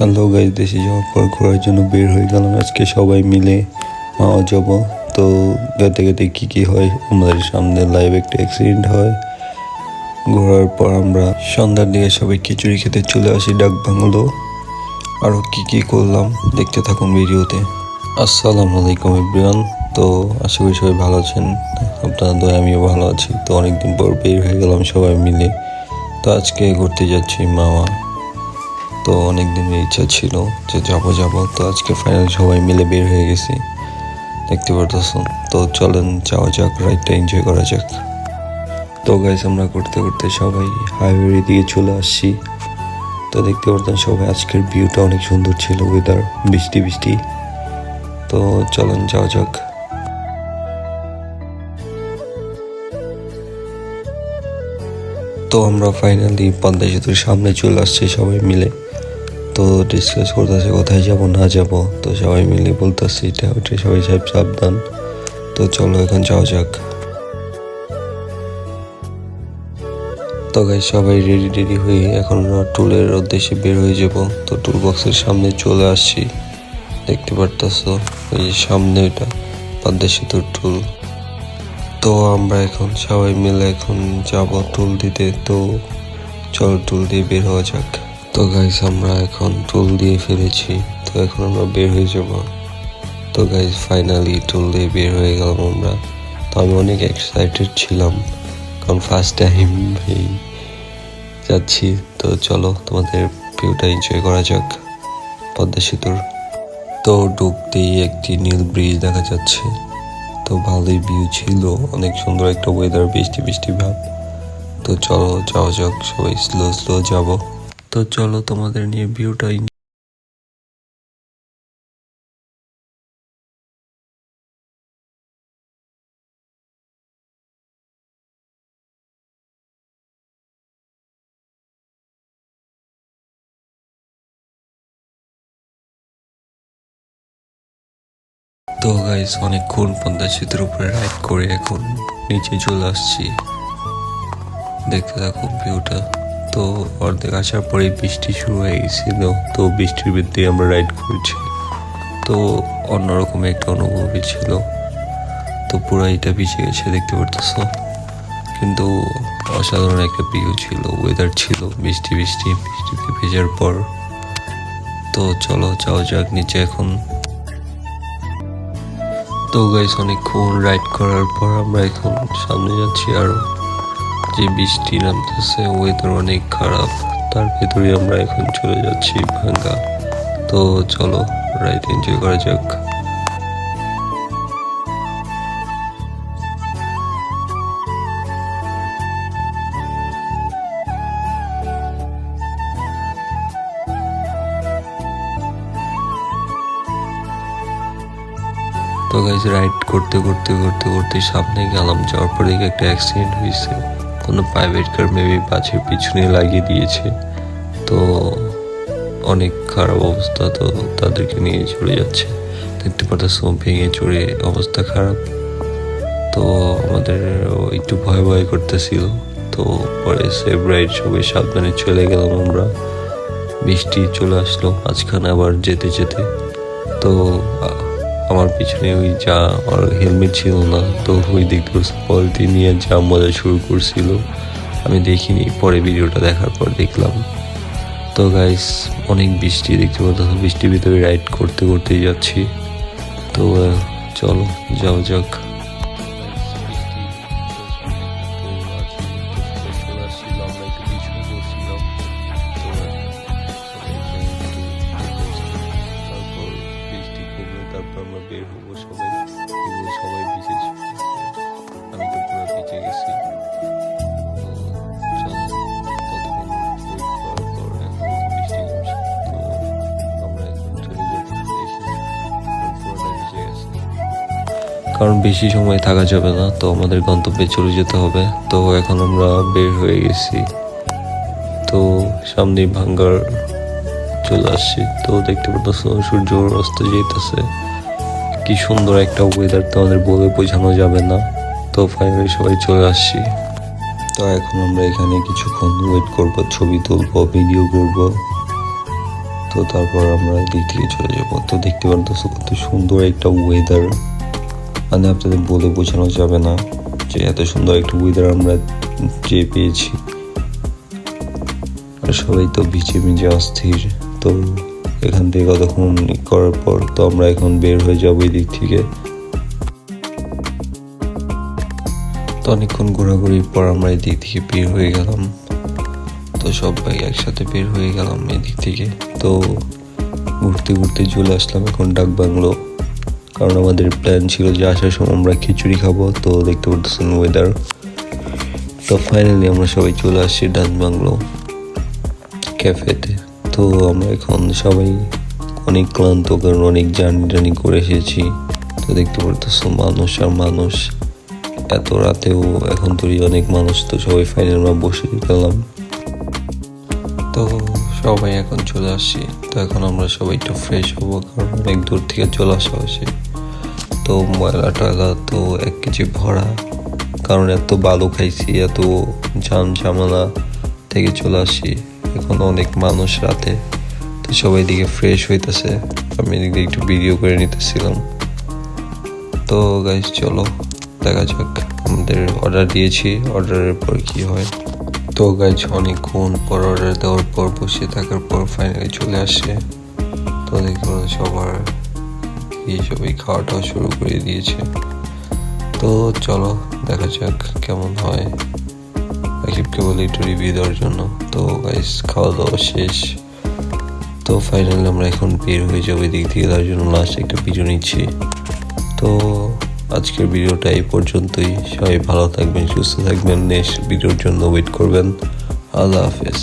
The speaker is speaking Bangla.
হ্যালো গাইস, দেশে যাওয়ার পর ঘোরার জন্য বের হয়ে গেলাম। আজকে সবাই মিলে মাওয়া যাব। তো গাতে গাতে কী হয়, আমাদের সামনে লাইভ একটা অ্যাক্সিডেন্ট হয়। ঘোরার পর আমরা সন্ধ্যার দিকে সবাই খিচুড়ি খেতে চলে আসি ডাক বাংলো। আরও কী করলাম দেখতে থাকুন ভিডিওতে। আসসালামু আলাইকুম এভরিওয়ান। তো আশা করি সবাই ভালো আছেন, আপনার দয়া আমিও ভালো আছি। তো অনেকদিন পর বের হয়ে গেলাম সবাই মিলে। তো আজকে ঘুরতে যাচ্ছি মাওয়া। তো অনেক দিনের ইচ্ছা ছিল যে যাবো। তো আজকে ফাইনাল সবাই মিলে বের হয়ে গেছি, দেখতে পারতেছো। তো চলেন যাওয়া যাক, রাইডটা এনজয় করা যাক। তো গাইস, আমরা করতে করতে সবাই হাইওয়ের দিকে চলে আসছি। তো দেখতে পারতেন সবাই, আজকের ভিউটা অনেক সুন্দর ছিল, ওয়েদার বৃষ্টি। তো চলেন যাওয়া যাক। তো আমরা ফাইনালি পদ্মা সেতুর সামনে চলে আসছি সবাই মিলে। তো ডিসকাস করতেছে কোথায় যাব না যাব। তো সবাই মিলে বলতেছি এটা ওইটা, সবাই সাবধান। তো চলো এখন যাওয়া যাক। তো গাইস, সবাই রেডি হয়ে এখন আমরা টুলের উদ্দেশ্যে বের হয়ে যাব। তো টুল বক্সের সামনে চলে আসছি, দেখতে পারতেছো ওই যে সামনে ওইটা পদ্মা সেতুর টুল। তো আমরা এখন সবাই মিলে এখন যাব টুল দিতে। তো চলো টুল দিয়ে বের হওয়া যাক। তো গাইস, আমরা এখন টুল দিয়ে ফেলেছি। তো এখন আমরা বের হয়ে যাব। তো গাইস, ফাইনালি টুল দিয়ে বের হয়ে গেলাম আমরা। তো আমি অনেক এক্সাইটেড ছিলাম, কারণ ফার্স্ট টাইম যাচ্ছি। তো চলো তোমাদের ভিউটা এনজয় করা যাক পদ্মা সেতুর। তো ঢুকতেই একটি নীল ব্রিজ দেখা যাচ্ছে। তো ভালোই ভিউ ছিল, অনেক সুন্দর একটা ওয়েদার, বৃষ্টি ভাব। তো চলো যাওয়া যাক, সবাই স্লো যাব। তো চলো তোমাদের নিয়ে ভিউটা। তো গাইস, অনেকক্ষণ পদ্মা সেতুর উপরে রাইড করে এখন নিচে চলে আসছি, দেখতে থাকুন ভিউটা। তো অর্ধেক আসার পরে বৃষ্টি শুরু হয়ে গেছিল। তো বৃষ্টির ভিতরে আমরা রাইড করছি। তো অন্যরকম একটা অনুভূতি ছিল। তো পুরো এটা ভিজে গেছে, দেখতে পারতেছো। কিন্তু অসাধারণ একটা ভিউ ছিল, ওয়েদার ছিল বৃষ্টিতে ভেজার পর। তো চলো যাওয়া যাক নিচে এখন। তো গাইস, অনেকক্ষণ রাইড করার পর আমরা এখন সামনে যাচ্ছি। আর যে বৃষ্টি নামতেছে, ওয়েদার অনেক খারাপ, তার ভেতরে আমরা এখন চলে যাচ্ছি ভাঙ্গা। তো চলো রাইড এনজয় করা যাক। তো গাইস, রাইড করতে সামনে গেলাম, যাওয়ার পরে একটা অ্যাক্সিডেন্ট হয়েছে। কোনো প্রাইভেট কার মেবি বাসের পিছনে লাগিয়ে দিয়েছে। তো অনেক খারাপ অবস্থা। তো তাদেরকে নিয়ে চলে যাচ্ছে, দেখতে পাচ্ছ, ভেঙে চড়ে অবস্থা খারাপ। তো আমাদের একটু ভয় করতেছিল। তো পরে সেভ রাইড সবাই সাবধানে চলে গেলাম আমরা। বৃষ্টি চলে আসলো মাঝখানে আবার যেতে। তো আমার পিছনে ওই যা আর হেলমেট ছিল না। তো ওই দেখতে পাচ্ছি পলিথিন নিয়ে যা মজা শুরু করছিল, আমি দেখিনি, পরে ভিডিওটা দেখার পর দেখলাম। তো গাইস, অনেক বৃষ্টি, দেখতে পাচ্ছ, বৃষ্টির ভিতরে রাইড করতে যাচ্ছি। তো চলো যাওয়া যাক। তারপর আমরা বের হবো সবাই, এগুলো সবাই ভিজেছি, আমি তো পুরো ভিজে গেছি। কারণ বেশি সময় থাকা যাবে না, তো আমাদের গন্তব্যে চলে যেতে হবে। তো এখন আমরা বের হয়ে গেছি। তো সামনে ভাঙ্গার চলে আসছি। তো দেখতে পাচ্ছ সূর্য অস্ত যেতেছে, কি সুন্দর একটা ওয়েদার, তো আমাদের বলে বোঝানো যাবে না। তো ফাইনালি সবাই চলে আসছি। তো এখন আমরা এখানে কিছুক্ষণ ওয়েট করবো, ছবি তুলবো, ভিডিও করবো। তো তারপর আমরা দিক থেকে চলে যাবো। তো দেখতে পারতেছো কত সুন্দর একটা ওয়েদার, মানে আপনাদের বলে বোঝানো যাবে না যে এত সুন্দর একটা ওয়েদার আমরা যে পেয়েছি। আর সবাই তো ভিজে ভিজে অস্থির। তো এখান থেকে কতক্ষণ করার পর তো আমরা এখন বের হয়ে যাবো এই দিক থেকে। তো অনেকক্ষণ ঘোরাঘুরির পর আমরা এই দিক থেকে বের হয়ে গেলাম। তো সবাই একসাথে বের হয়ে গেলাম এই দিক থেকে। তো ঘুরতে ঘুরতে চলে আসলাম এখন ডাক বাংলো, কারণ আমাদের প্ল্যান ছিল যে আসার সময় আমরা খিচুড়ি খাবো। তো দেখতে পারতেছেন ওয়েদার। তো ফাইনালি আমরা সবাই চলে আসছি ডাক বাংলো ক্যাফেতে। তো আমরা এখন সবাই অনেক ক্লান্ত, কারণ অনেক জার্নি করে এসেছি। তো দেখতে পারতেছো মানুষ আর মানুষ, এত রাতেও এখন তো অনেক মানুষ। তো সবাই ফাইনাল আমরা বসে গেলাম। তো সবাই এখন চলে আসছি। তো এখন আমরা সবাই একটু ফ্রেশ হবো, কারণ অনেক দূর থেকে চলে আসা হয়েছে। তো ময়লা টয়লা তো 1 কেজি ভরা, কারণ এত বালু খাইছি, এত ঝামেলা থেকে চলে আসছি। এখন অনেক মানুষ রাতে, তো সবাই দিকে ফ্রেশ হইতেছে। আমি এদিকে একটু ভিডিও করে নিতেছিলাম। তো গাইস চলো দেখা যাক, আমাদের অর্ডার দিয়েছি, অর্ডারের পর কি হয়। তো গাইস অনেকক্ষণ পর অর্ডার দেওয়ার পর বসে থাকার পর ফাইনালি চলে আসছে। তো দেখো সবার সবাই খাওয়া টাওয়া শুরু করে দিয়েছে। তো চলো দেখা যাক কেমন হয়। আকিবকে বলে একটু রিভিউ দেওয়ার জন্য। তো গাইস খাওয়া দাওয়া শেষ। তো ফাইনালি আমরা এখন বের হয়ে যাবো এদিক থেকে, তার জন্য লাস্ট একটা ভিডিও নিচ্ছি। তো আজকের ভিডিওটা এই পর্যন্তই। সবাই ভালো থাকবেন, সুস্থ থাকবেন, নেক্সট ভিডিওর জন্য ওয়েট করবেন। আল্লাহ হাফেজ।